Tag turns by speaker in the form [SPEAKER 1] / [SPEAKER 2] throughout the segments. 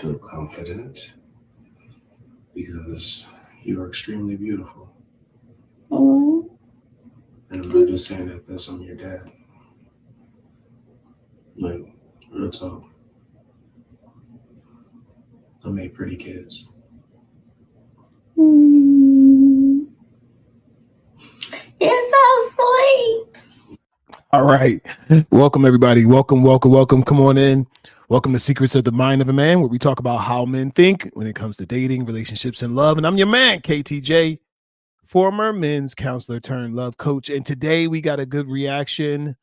[SPEAKER 1] feel confident because you are extremely beautiful.
[SPEAKER 2] Oh,
[SPEAKER 1] And I'm not just saying that because I'm your dad. Like, real talk. I make pretty kids.
[SPEAKER 2] you're so sweet.
[SPEAKER 3] All right. Welcome, everybody. Welcome. Come on in. Welcome to Secrets of the Mind of a Man, where we talk about how men think when it comes to dating, relationships, and love. And I'm your man, KTJ, former men's counselor turned love coach. And today we got a good reaction.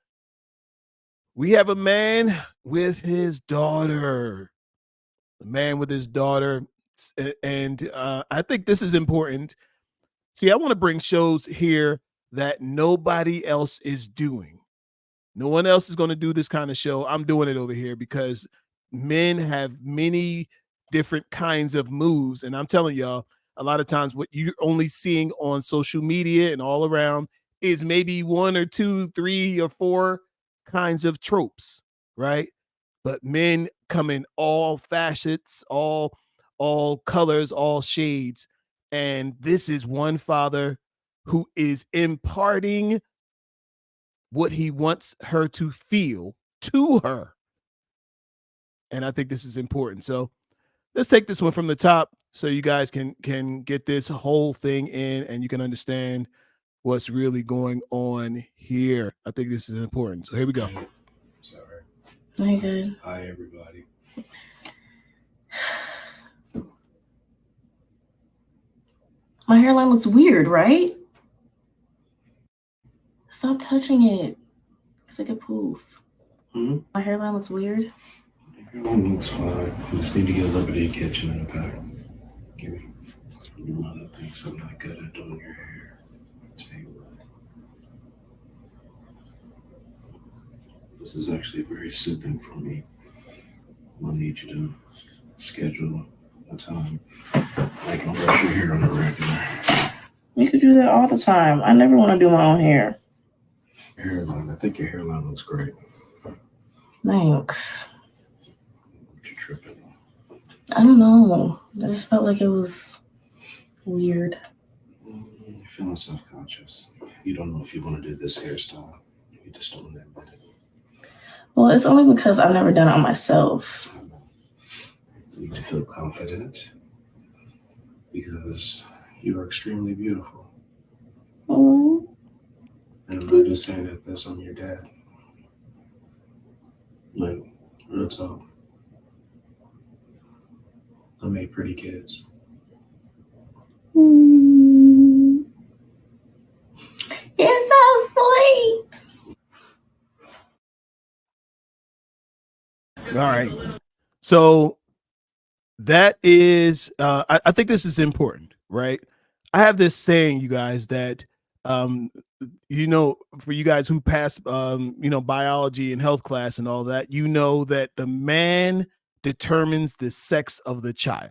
[SPEAKER 3] We have a man with his daughter. A man with his daughter. And I think this is important. See, I want to bring shows here that nobody else is doing. No one else is going to do this kind of show. I'm doing it over here because men have many different kinds of moves. And I'm telling y'all, a lot of times what you're only seeing on social media and all around is maybe one or two, three or four kinds of tropes, right? But men come in all facets, all colors, all shades. And this is one father who is imparting what he wants her to feel to her. And I think this is important. So let's take this one from the top so you guys can get this whole thing in and you can understand what's really going on here. I think this is important. So here we go.
[SPEAKER 1] Sorry.
[SPEAKER 2] Very good.
[SPEAKER 1] Hi, everybody.
[SPEAKER 2] My hairline looks weird, right? Stop touching it. It's like a poof. My hairline looks weird.
[SPEAKER 1] Everyone looks fine. You just need to get a little bit of your kitchen in the back. Give me. Your mother thinks I'm not good at doing your hair. I'll tell you what. This is actually very soothing for me. I'll need you to schedule a time I can brush your hair on a regular.
[SPEAKER 2] You could do that all the time. I never want to do my own hair.
[SPEAKER 1] Your hairline. I think your hairline looks great.
[SPEAKER 2] Thanks.
[SPEAKER 1] What you tripping on?
[SPEAKER 2] I don't know. I just felt like it was weird.
[SPEAKER 1] You're feeling self-conscious. You don't know if you want to do this hairstyle. You just don't want to admit it.
[SPEAKER 2] Well, it's only because I've never done it on myself.
[SPEAKER 1] You need to feel confident because you are extremely beautiful.
[SPEAKER 2] Oh,
[SPEAKER 1] And I'm not just saying that because I'm your dad. Like, real talk. I make pretty kids.
[SPEAKER 2] you're so sweet.
[SPEAKER 3] All right. So that is, I think this is important, right? I have this saying, you guys, that, for you guys who pass, biology and health class and all that, that the man determines the sex of the child.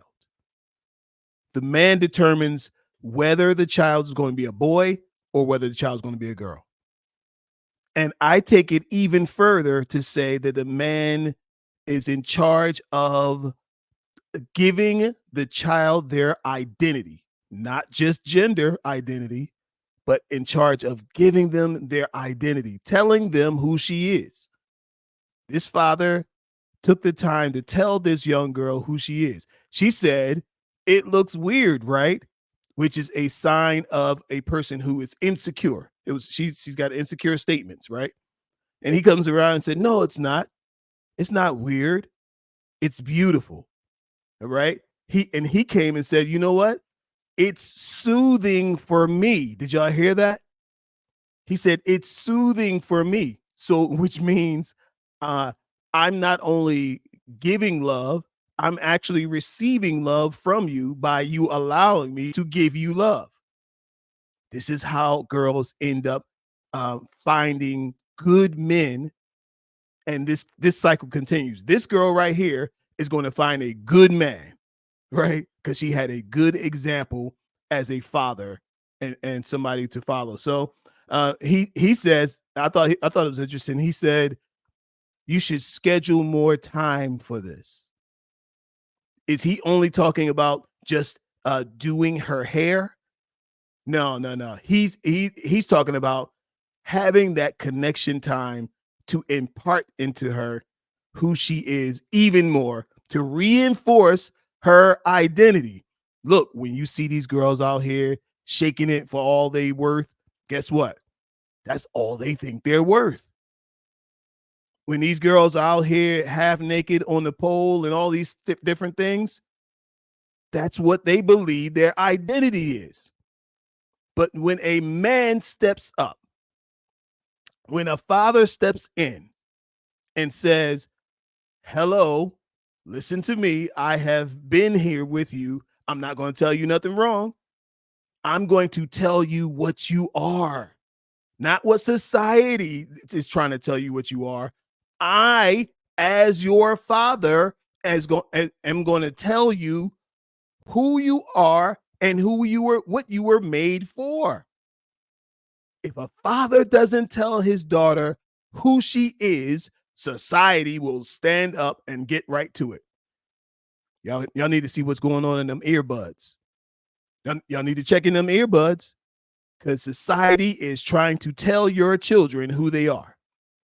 [SPEAKER 3] The man determines whether the child is going to be a boy or whether the child is going to be a girl. And I take it even further to say that the man is in charge of giving the child their identity, not just gender identity, but in charge of giving them their identity, telling them who she is. This father took the time to tell this young girl who she is. She said, "It looks weird, right?" Which is a sign of a person who is insecure. She's got insecure statements, right? And he comes around and said, "No, it's not. It's not weird. It's beautiful." All right. He came and said, "You know what? It's soothing for me." Did y'all hear that? He said, "It's soothing for me." So, which means I'm not only giving love, I'm actually receiving love from you by you allowing me to give you love. This is how girls end up finding good men. And this cycle continues. This girl right here is going to find a good man, right? Because she had a good example as a father and somebody to follow. So he says, I thought it was interesting. He said, you should schedule more time for this. Is he only talking about just doing her hair? No. He's talking about having that connection time to impart into her who she is even more, to reinforce her identity. Look, when you see these girls out here shaking it for all they worth, guess what? That's all they think they're worth. When these girls are out here half naked on the pole and all these different things, that's what they believe their identity is. But when a man steps up, when a father steps in and says, hello, listen to me, I have been here with you. I'm not going to tell you nothing wrong. I'm going to tell you what you are, not what society is trying to tell you what you are. I, as your father, am going to tell you who you are and what you were made for. If a father doesn't tell his daughter who she is, society will stand up and get right to it. Y'all need to see what's going on in them earbuds. Y'all need to check in them earbuds, because society is trying to tell your children who they are.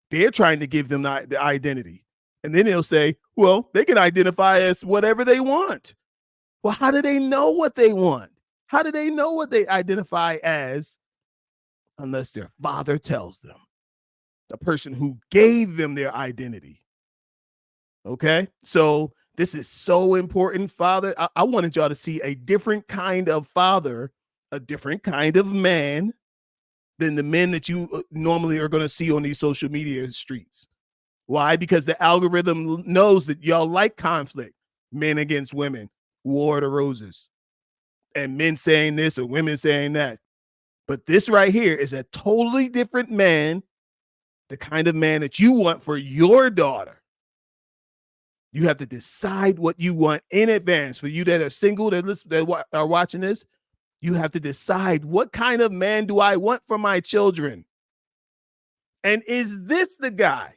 [SPEAKER 3] They're trying to give them the identity. And then they'll say, well, they can identify as whatever they want. Well, how do they know what they want? How do they know what they identify as unless their father tells them? The person who gave them their identity. Okay? So this is so important, father. I wanted y'all to see a different kind of father, a different kind of man than the men that you normally are going to see on these social media streets. Why? Because the algorithm knows that y'all like conflict, men against women, war of the roses, and men saying this or women saying that. But this right here is a totally different man, the kind of man that you want for your daughter. You have to decide what you want in advance. For you that are single, that are watching this, you have to decide, what kind of man do I want for my children? And is this the guy?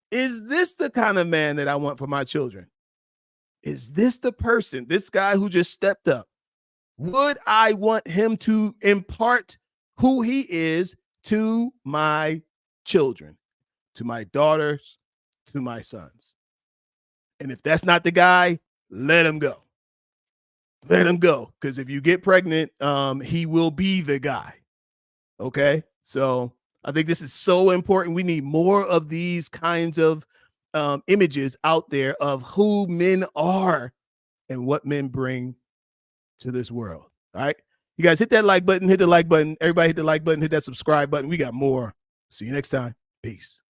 [SPEAKER 3] Is this the kind of man that I want for my children? Is this the person, this guy who just stepped up? Would I want him to impart who he is to my children, to my daughters, to my sons? And if that's not the guy, let him go. Let him go. Because if you get pregnant, he will be the guy. Okay? So I think this is so important. We need more of these kinds of images out there of who men are and what men bring to this world. All right? You guys hit that like button, hit the like button. Everybody hit the like button, hit that subscribe button. We got more. See you next time. Peace.